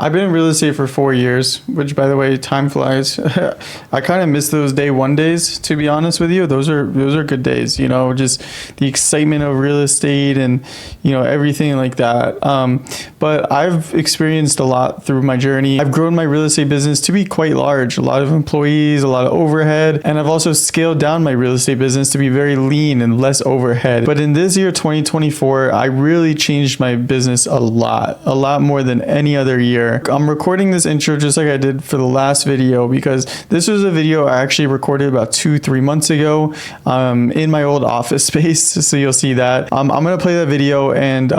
I've been in real estate for 4 years, which, by the way, time flies. I kind of miss those day one days, to be honest with you. Those are good days, just the excitement of real estate and, everything like that. But I've experienced a lot through my journey. I've grown my real estate business to be quite large, a lot of employees, a lot of overhead, and I've also scaled down my real estate business to be very lean and less overhead. But in this year, 2024, I really changed my business a lot more than any other year. I'm recording this intro just like I did for the last video because this was a video I actually recorded about 2-3 months ago in my old office space. So you'll see that. I'm going to play that video and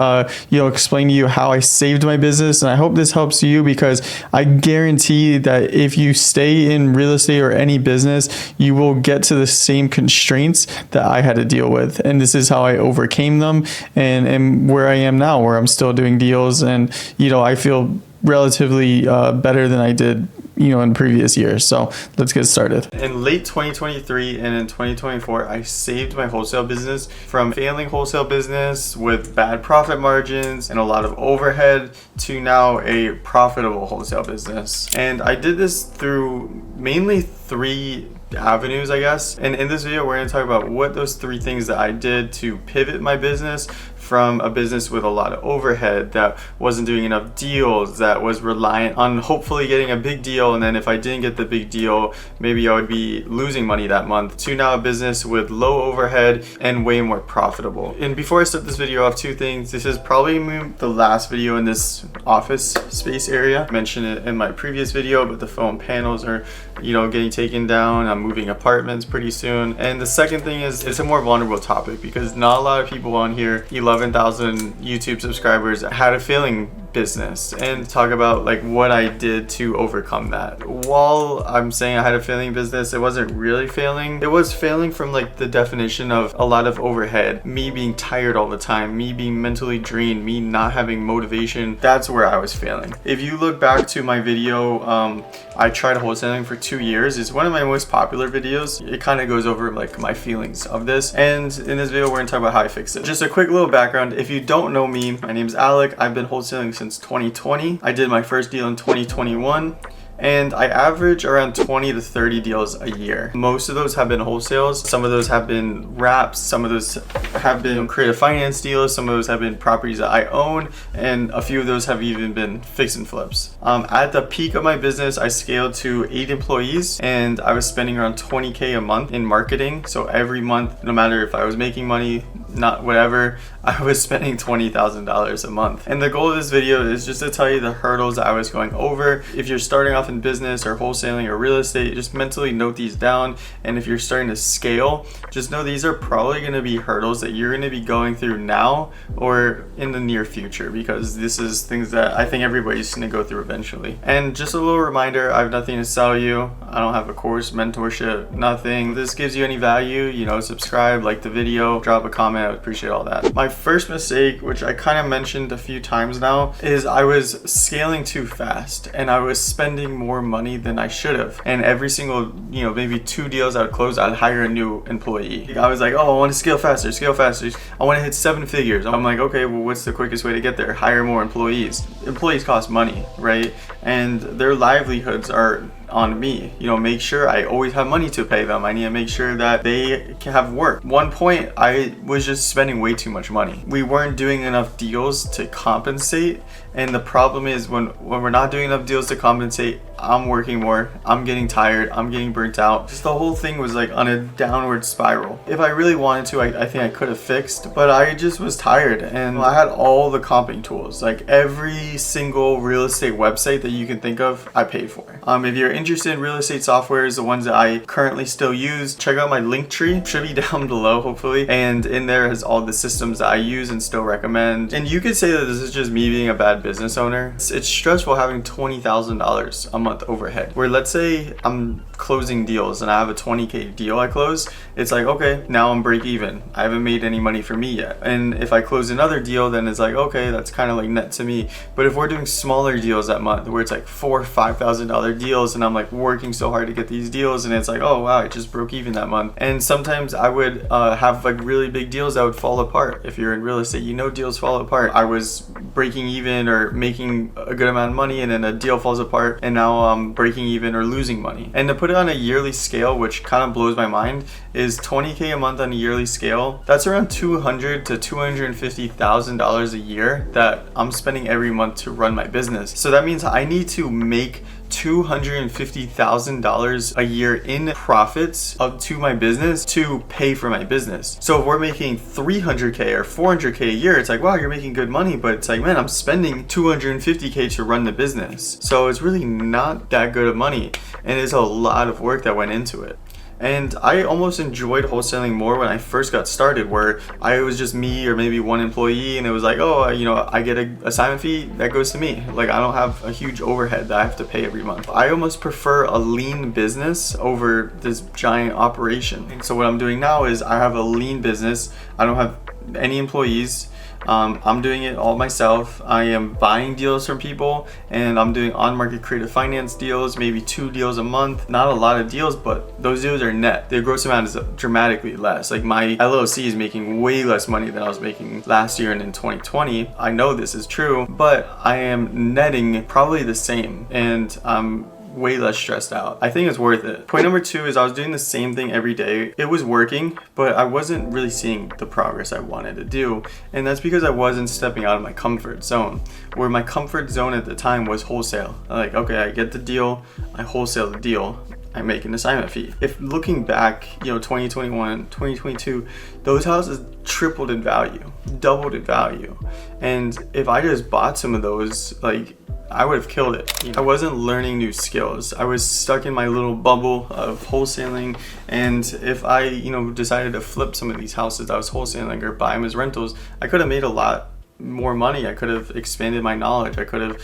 explain to you how I saved my business. And I hope this helps you because I guarantee that if you stay in real estate or any business, you will get to the same constraints that I had to deal with. And this is how I overcame them and where I am now, where I'm still doing deals and, I feel relatively better than I did in previous years. So let's get started. In late 2023 and in 2024, I saved my wholesale business from failing wholesale business with bad profit margins and a lot of overhead to now a profitable wholesale business. And I did this through mainly 3 avenues, I guess. And in this video, we're going to talk about what those 3 things that I did to pivot my business from a business with a lot of overhead that wasn't doing enough deals, that was reliant on hopefully getting a big deal, and then if I didn't get the big deal, maybe I would be losing money that month, to now a business with low overhead and way more profitable. And before I start this video off, 2 things. This is probably the last video in this office space area. I mentioned it in my previous video, but the foam panels are getting taken down. I'm moving apartments pretty soon. And the second thing is it's a more vulnerable topic because not a lot of people on here, 11,000 YouTube subscribers, had a failing business, and talk about like what I did to overcome that. While I'm saying I had a failing business, it wasn't really failing. It was failing from like the definition of a lot of overhead, me being tired all the time, me being mentally drained, me not having motivation. That's where I was failing. If you look back to my video, I tried wholesaling for 2 years. It's one of my most popular videos. It kind of goes over like my feelings of this, and in this video we're gonna talk about how I fixed it. Just a quick little background. If you don't know me, my name's Alec. I've been wholesaling since 2020. I did my first deal in 2021. And I average around 20 to 30 deals a year. Most of those have been wholesales. Some of those have been wraps. Some of those have been creative finance deals. Some of those have been properties that I own. And a few of those have even been fix and flips. At the peak of my business, I scaled to 8 employees and I was spending around 20K a month in marketing. So every month, no matter if I was making money, not whatever, I was spending $20,000 a month. And the goal of this video is just to tell you the hurdles that I was going over. If you're starting off in business or wholesaling or real estate, just mentally note these down. And if you're starting to scale, just know these are probably going to be hurdles that you're going to be going through now or in the near future, because this is things that I think everybody's going to go through eventually. And just a little reminder, I have nothing to sell you. I don't have a course, mentorship, nothing. If this gives you any value, subscribe, like the video, drop a comment. I would appreciate all that. My first mistake, which I kind of mentioned a few times now, is I was scaling too fast and I was spending more money than I should have. And every single, maybe 2 deals I would close, I'd hire a new employee. I was like, oh, I want to scale faster. I want to hit 7 figures. I'm like, okay, well, what's the quickest way to get there? Hire more employees. Employees cost money, right? And their livelihoods are on me. Make sure I always have money to pay them. I need to make sure that they can have work. One point, I was just spending way too much money. We weren't doing enough deals to compensate. And the problem is when we're not doing enough deals to compensate, I'm working more, I'm getting tired, I'm getting burnt out. Just the whole thing was like on a downward spiral. If I really wanted to, I think I could have fixed, but I just was tired. And I had all the comping tools, like every single real estate website that you can think of, I paid for. If you're interested in real estate softwares, the ones that I currently still use, check out my link tree. Should be down below, hopefully. And in there is all the systems that I use and still recommend. And you could say that this is just me being a bad business owner. It's stressful having $20,000 a month overhead, where let's say I'm closing deals and I have a 20K deal I close, it's like, okay, now I'm break even. I haven't made any money for me yet. And if I close another deal, then it's like, okay, that's kind of like net to me. But if we're doing smaller deals that month, where it's like $4,000 or $5,000 deals, and I'm like working so hard to get these deals, and it's like, oh wow, I just broke even that month. And sometimes I would have like really big deals that would fall apart. If you're in real estate, deals fall apart. I was breaking even or making a good amount of money, and then a deal falls apart and now I'm breaking even or losing money. And to put it on a yearly scale, which kind of blows my mind, is $20K a month on a yearly scale. That's around $200,000 to $250,000 a year that I'm spending every month to run my business. So that means I need to make $250,000 a year in profits up to my business to pay for my business. So if we're making $300K or $400K a year, it's like, wow, you're making good money, but it's like, man, I'm spending $250K to run the business. So it's really not that good of money, and it's a lot of work that went into it. And I almost enjoyed wholesaling more when I first got started, where I was just me or maybe one employee, and it was like, oh, I get an assignment fee that goes to me. Like, I don't have a huge overhead that I have to pay every month. I almost prefer a lean business over this giant operation. And so what I'm doing now is I have a lean business. I don't have any employees. I'm doing it all myself. I am buying deals from people, and I'm doing on-market creative finance deals, maybe 2 deals a month. Not a lot of deals, but those deals are net. The gross amount is dramatically less. Like, my LLC is making way less money than I was making last year and in 2020. I know this is true, but I am netting probably the same, and I'm way less stressed out. I think it's worth it. Point number 2 is I was doing the same thing every day. It was working, but I wasn't really seeing the progress I wanted to do. And that's because I wasn't stepping out of my comfort zone, where my comfort zone at the time was wholesale. Like, okay, I get the deal, I wholesale the deal, I make an assignment fee. If looking back, 2021, 2022, those houses tripled in value, doubled in value. And if I just bought some of those, like, I would have killed it. I wasn't learning new skills. I was stuck in my little bubble of wholesaling, and if I, decided to flip some of these houses I was wholesaling or buy them as rentals, I could have made a lot more money. I could have expanded my knowledge. I could have,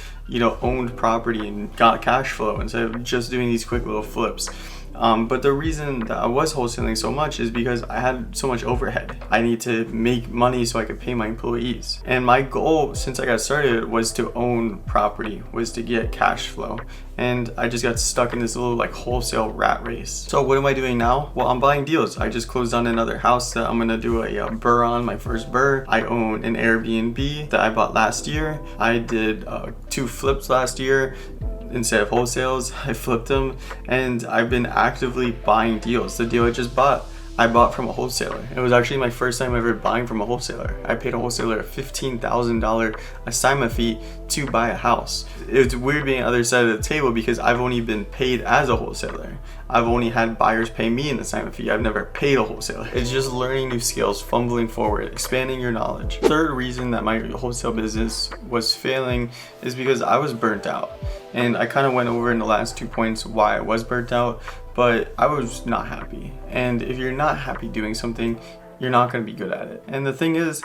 owned property and got cash flow instead of just doing these quick little flips. But the reason that I was wholesaling so much is because I had so much overhead. I need to make money so I could pay my employees. And my goal since I got started was to own property, was to get cash flow. And I just got stuck in this little wholesale rat race. So what am I doing now? Well, I'm buying deals. I just closed on another house that I'm gonna do a burr on, my first burr. I own an Airbnb that I bought last year. I did 2 flips last year. Instead of wholesales, I flipped them, and I've been actively buying deals. The deal I just bought, I bought from a wholesaler. It was actually my first time ever buying from a wholesaler. I paid a wholesaler a $15,000 assignment fee to buy a house. It's weird being on the other side of the table because I've only been paid as a wholesaler. I've only had buyers pay me an assignment fee. I've never paid a wholesaler. It's just learning new skills, fumbling forward, expanding your knowledge. Third reason that my wholesale business was failing is because I was burnt out. And I kind of went over in the last 2 points why I was burnt out, but I was not happy. And if you're not happy doing something, you're not going to be good at it. And the thing is,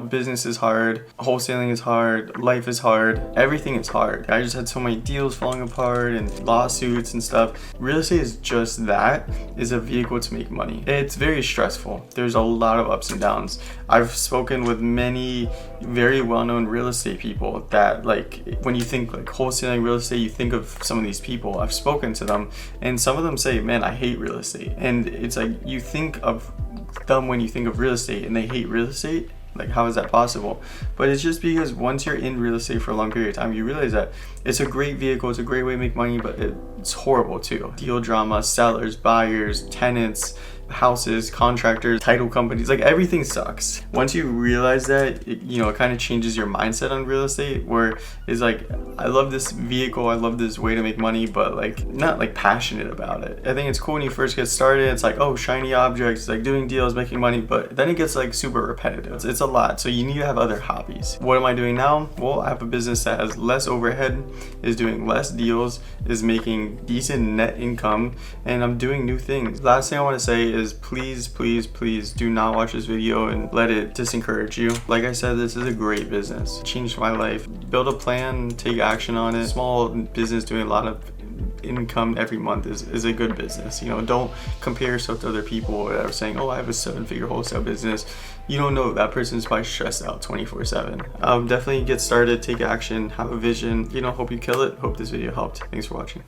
business is hard, wholesaling is hard, life is hard, everything is hard. I just had so many deals falling apart and lawsuits and stuff. Real estate is just that, is a vehicle to make money. It's very stressful. There's a lot of ups and downs. I've spoken with many very well-known real estate people that when you think wholesaling real estate, you think of some of these people. I've spoken to them, and some of them say, man, I hate real estate. And it's you think of them when you think of real estate and they hate real estate. How is that possible? But it's just because once you're in real estate for a long period of time, you realize that it's a great vehicle, it's a great way to make money, but it's horrible too. Deal drama, sellers, buyers, tenants, houses, contractors, title companies, everything sucks. Once you realize that, it kind of changes your mindset on real estate, where it's I love this vehicle, I love this way to make money, but not passionate about it. I think it's cool when you first get started. It's oh, shiny objects, doing deals, making money, but then it gets super repetitive. It's a lot, so you need to have other hobbies. What am I doing now? Well, I have a business that has less overhead, is doing less deals, is making decent net income, and I'm doing new things. Last thing I want to say is please do not watch this video and let it disencourage you. Like I said, this is a great business. It changed my life. Build a plan, take action on it. Small business doing a lot of income every month is a good business. Don't compare yourself to other people that are saying, oh, I have a 7-figure wholesale business. You don't know, that person's probably stressed out 24/7. Definitely get started, take action, have a vision. Hope you kill it. Hope this video helped. Thanks for watching.